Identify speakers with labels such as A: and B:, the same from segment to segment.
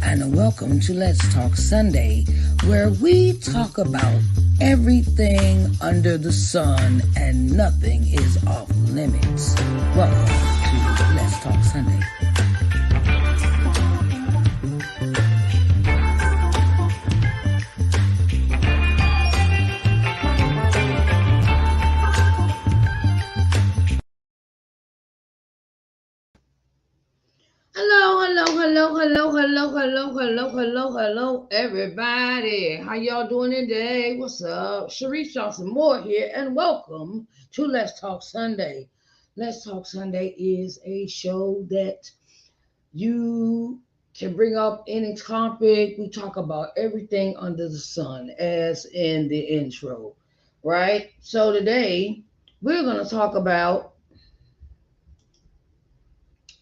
A: and welcome to Let's Talk Sunday, where we talk about everything under the sun and nothing is off limits. Welcome to Let's Talk Sunday. Hello, everybody. How y'all doing today? What's up? Sharice Johnson Moore here, and welcome to Let's Talk Sunday. Let's Talk Sunday is a show that you can bring up any topic. We talk about everything under the sun, as in the intro, right? So today we're gonna talk about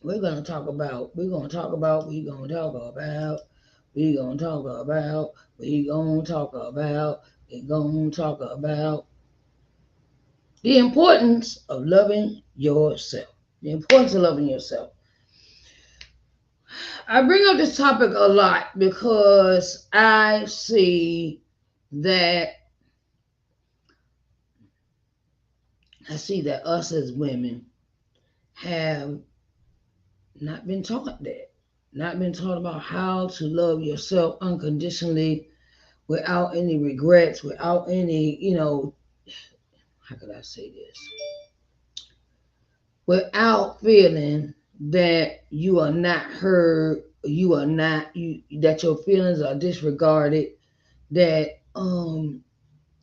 A: we're gonna talk about we're gonna talk about we're gonna talk about we're gonna talk about we're gonna talk about we're gonna talk about the importance of loving yourself. The importance of loving yourself. I bring up this topic a lot because I see that us as women have not been taught that. Not been taught about how to love yourself unconditionally without any regrets, without any, how could I say this? Without feeling that you are not heard, that your feelings are disregarded, that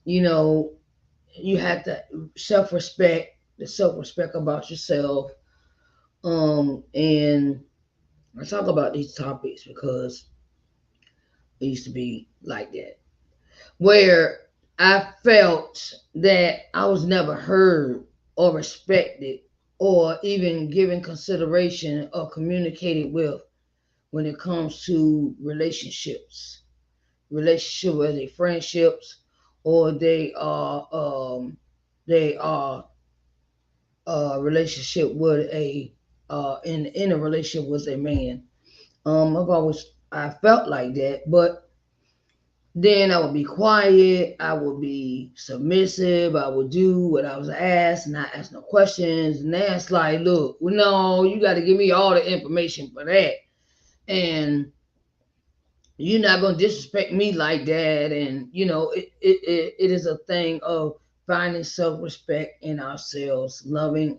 A: you have to the self-respect about yourself. And I talk about these topics because it used to be like that, where I felt that I was never heard or respected or even given consideration or communicated with when it comes to relationship, whether they friendships or they are a relationship with in a relationship with a man. I felt like that, but then I would be quiet, I would be submissive, I would do what I was asked, not ask no questions. And that's like, look, no, you got to give me all the information for that. And you're not going to disrespect me like that. And, it is a thing of finding self-respect in ourselves, loving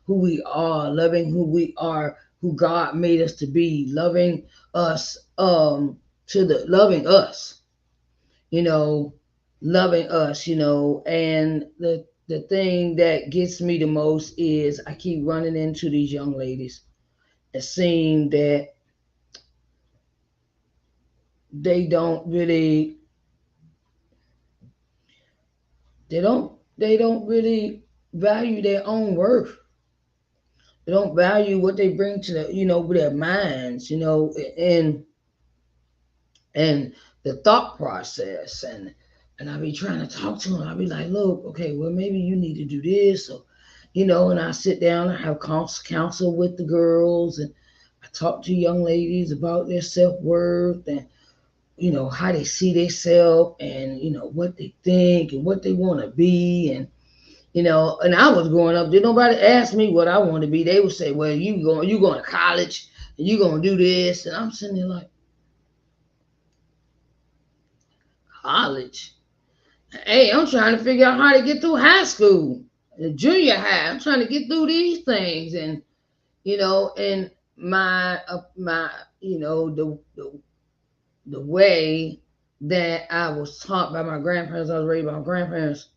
A: who we are, who God made us to be, loving us, loving us, you know, loving us, and the thing that gets me the most is I keep running into these young ladies and seeing that they don't really they don't really value their own worth. They don't value what they bring to their minds, and the thought process. And I be trying to talk to them. I be like, look, okay, well, maybe you need to do this, or and I sit down and have counsel with the girls, and I talk to young ladies about their self-worth and how they see themselves, and what they think and what they want to be. And I was growing up, did nobody ask me what I want to be. They would say, well, you going to college and you going to do this. And I'm sitting there like, college? Hey, I'm trying to figure out how to get through high school, the junior high. I'm trying to get through these things. And and my the way that I was taught by my grandparents. I was raised by my grandparents,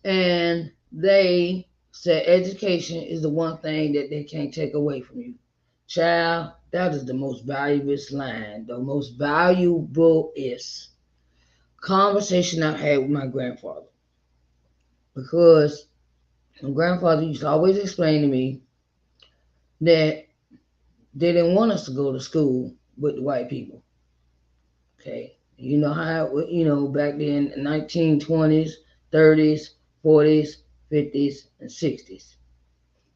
A: and they said education is the one thing that they can't take away from you. Child, that is the most valuable line. The most valuable is conversation I've had with my grandfather. Because my grandfather used to always explain to me that they didn't want us to go to school with the white people. Okay. You know how, back then, 1920s, 30s, 40s, 50s, and 60s.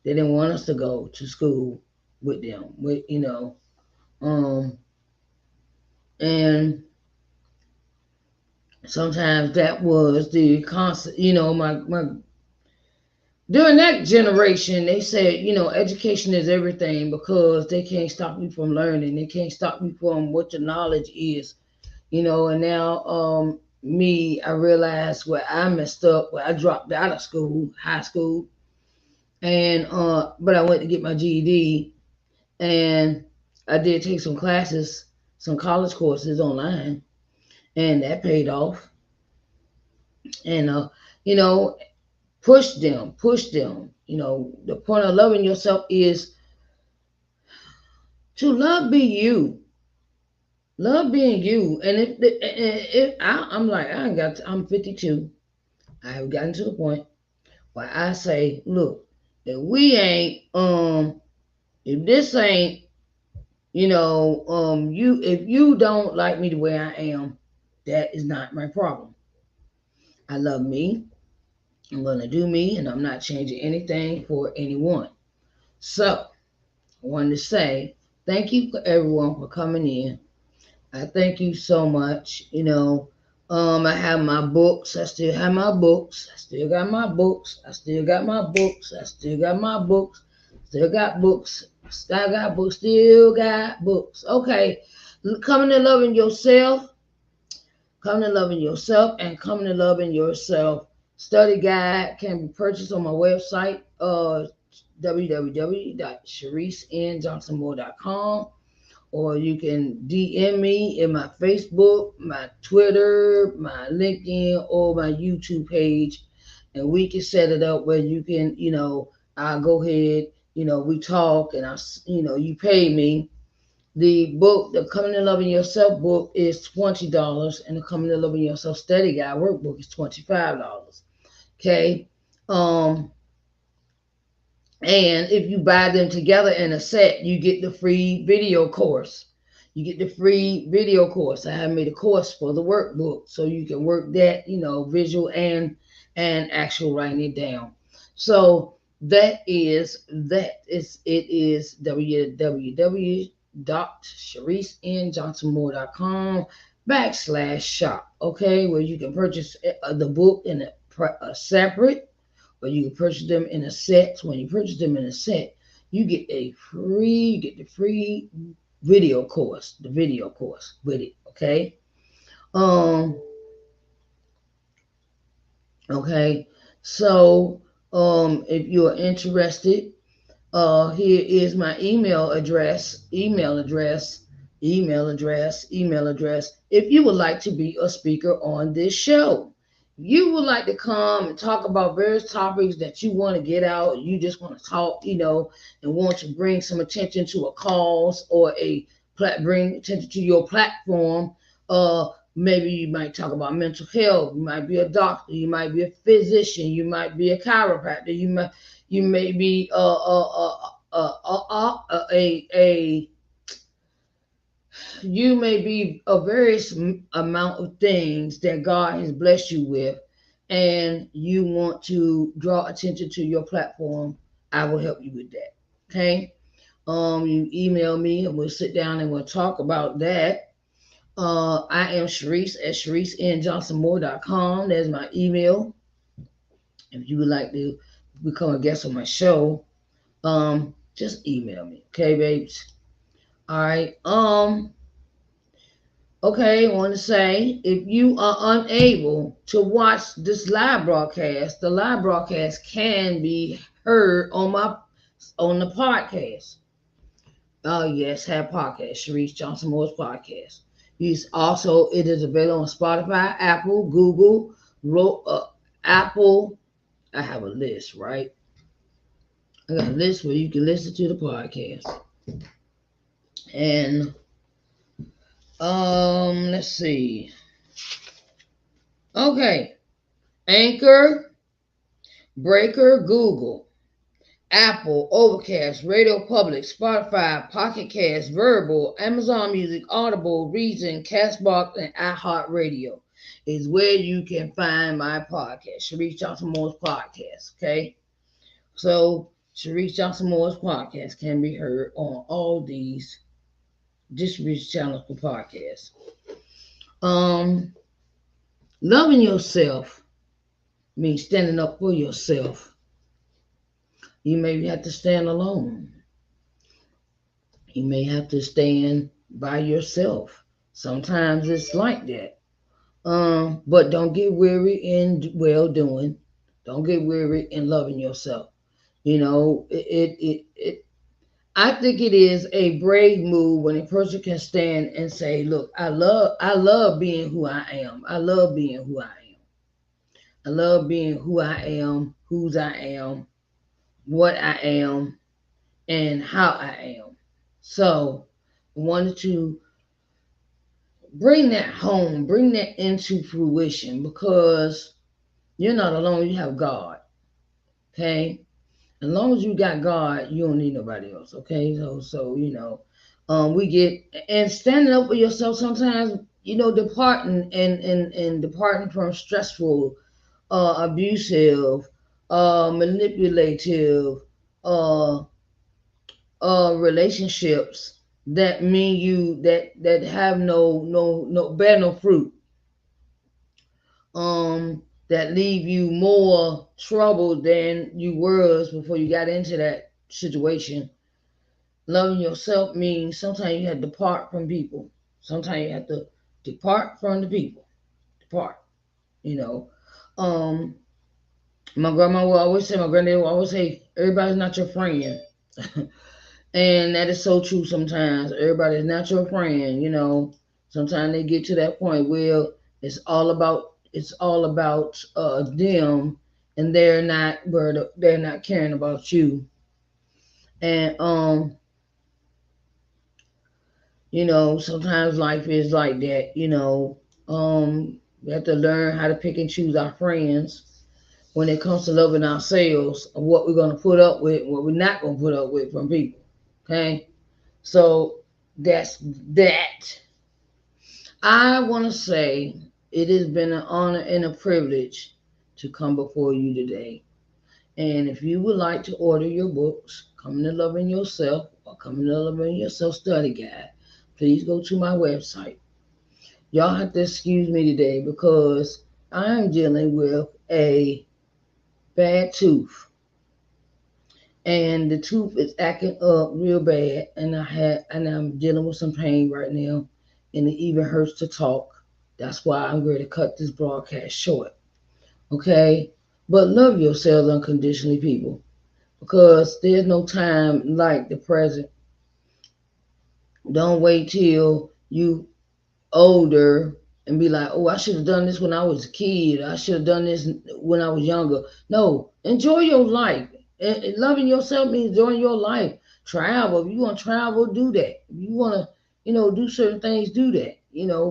A: They didn't want us to go to school with them, And sometimes that was the constant, my during that generation, they said, education is everything because they can't stop you from learning. They can't stop you from what your knowledge is, and now, I realized where I messed up, where I dropped out of school, high school, and but I went to get my GED, and I did take some classes, some college courses online, and that paid off. And you know, push them. The point of loving yourself is to love be you, love being you. And I'm like, I'm 52. I have gotten to the point where I say, look, if we ain't, if this ain't, if you don't like me the way I am, that is not my problem. I love me. I'm gonna do me, and I'm not changing anything for anyone. So I wanted to say thank you for everyone for coming in. I thank you so much. I have my books. I still have my books. I still got my books. I still got my books. I still got my books. Still got books. Still got books. Still got books. Okay. Coming to loving yourself. Coming to loving yourself and coming to loving yourself. Study guide can be purchased on my website, www.sharicenjohnsonmoore.com, or you can DM me in my Facebook, my Twitter, my LinkedIn, or my YouTube page, and we can set it up where you can, I'll go ahead, we talk, and you pay me. The book, the Coming to Loving Yourself book, is $20, and the Coming to Loving Yourself Study Guide workbook is $25. Okay. And if you buy them together in a set, you get the free video course. You get the free video course. I have made a course for the workbook, so you can work that, visual and actual writing it down. So it is www.sharicenjohnsonmoore.com/shop. Okay, where you can purchase the book in a separate, or you can purchase them in a set. So when you purchase them in a set, you get the free video course, the video course with it. Okay. Um. Okay. So, if you are interested, here is my email address. If you would like to be a speaker on this show, you would like to come and talk about various topics that you want to get out, you just want to talk, and want to bring some attention to a cause, or bring attention to your platform. Maybe you might talk about mental health. You might be a doctor. You might be a physician. You might be a chiropractor. You may be you may be a various amount of things that God has blessed you with, and you want to draw attention to your platform. I will help you with that. Okay. You email me and we'll sit down and we'll talk about that. I am Sharice at ShariceNJohnsonMoore.com. There's my email. If you would like to become a guest on my show, just email me. Okay, babes. All right. Okay, I want to say, if you are unable to watch this live broadcast, the live broadcast can be heard on the podcast. Oh yes, have podcast, Sharice Johnson Moore's podcast. It is available on Spotify, Apple, Google, Apple. I have a list, right? I got a list where you can listen to the podcast. And let's see. Okay. Anchor, Breaker, Google, Apple, Overcast, Radio Public, Spotify, Pocket Cast, Verbal, Amazon Music, Audible, Reason, Castbox, and iHeartRadio is where you can find my podcast, Sharice Johnson Moore's podcast. Okay. So Sharice Johnson Moore's podcast can be heard on all these distribution channels for podcasts. Um, Loving yourself means standing up for yourself. You may have to stand alone. You may have to stand by yourself. Sometimes it's like that. But don't get weary in well doing. Don't get weary in loving yourself. You know, I think it is a brave move when a person can stand and say, "Look, I love being who I am. I love being who I am. I love being who I am, whose I am, what I am, and how I am." So, I wanted to bring that home, bring that into fruition because you're not alone. You have God. Okay, as long as you got God, you don't need nobody else. Okay, so we get and standing up for yourself. Sometimes departing and departing from stressful, abusive, manipulative, uh, relationships that mean you that have no bear no fruit, that leave you more trouble than you was before you got into that situation. Loving yourself means sometimes you have to depart from people. Sometimes you have to depart from the people. Depart. You know. Um, my grandma will always say, my granddad will always say, everybody's not your friend. And that is so true sometimes. Everybody's not your friend. Sometimes they get to that point where it's all about them, and they're not caring about you. And sometimes life is like that. We have to learn how to pick and choose our friends when it comes to loving ourselves, and what we're going to put up with, what we're not going to put up with from people. Okay? So that's that. I want to say it has been an honor and a privilege to come before you today. And if you would like to order your books, Coming to Loving Yourself or Coming to Loving Yourself Study Guide, please go to my website. Y'all have to excuse me today because I am dealing with a bad tooth. And the tooth is acting up real bad, and I'm dealing with some pain right now, and it even hurts to talk. That's why I'm going to cut this broadcast short. Okay? But love yourselves unconditionally, people, because there's no time like the present. Don't wait till you older and be like, oh, I should have done this when I was a kid. I should have done this when I was younger. No, enjoy your life. And loving yourself means enjoying your life. Travel. If you want to travel, do that. If you want to, do certain things, do that.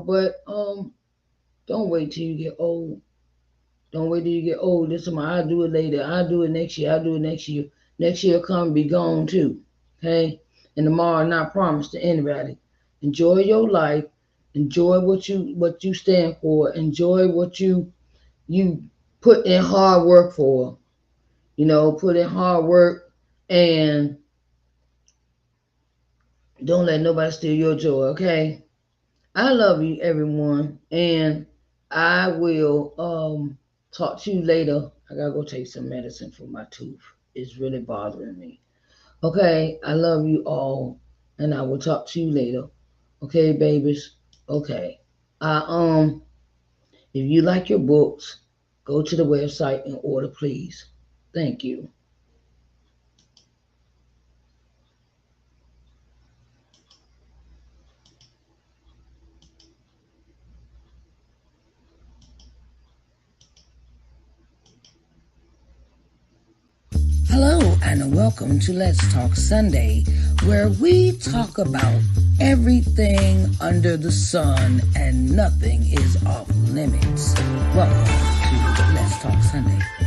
A: But don't wait till you get old. Don't wait till you get old. This is my, I'll do it later. I'll do it next year. I'll do it next year. Next year come and be gone too. Okay? And tomorrow not promised to anybody. Enjoy your life. Enjoy what you stand for. Enjoy what you put in hard work for. Put in hard work, and don't let nobody steal your joy, okay? I love you, everyone, and I will talk to you later. I gotta go take some medicine for my tooth. It's really bothering me. Okay, I love you all, and I will talk to you later. Okay, babies. Okay. If you like your books, go to the website and order, please. Thank you. Hello and welcome to Let's Talk Sunday, where we talk about everything under the sun and nothing is off limits. Welcome to Let's Talk Sunday.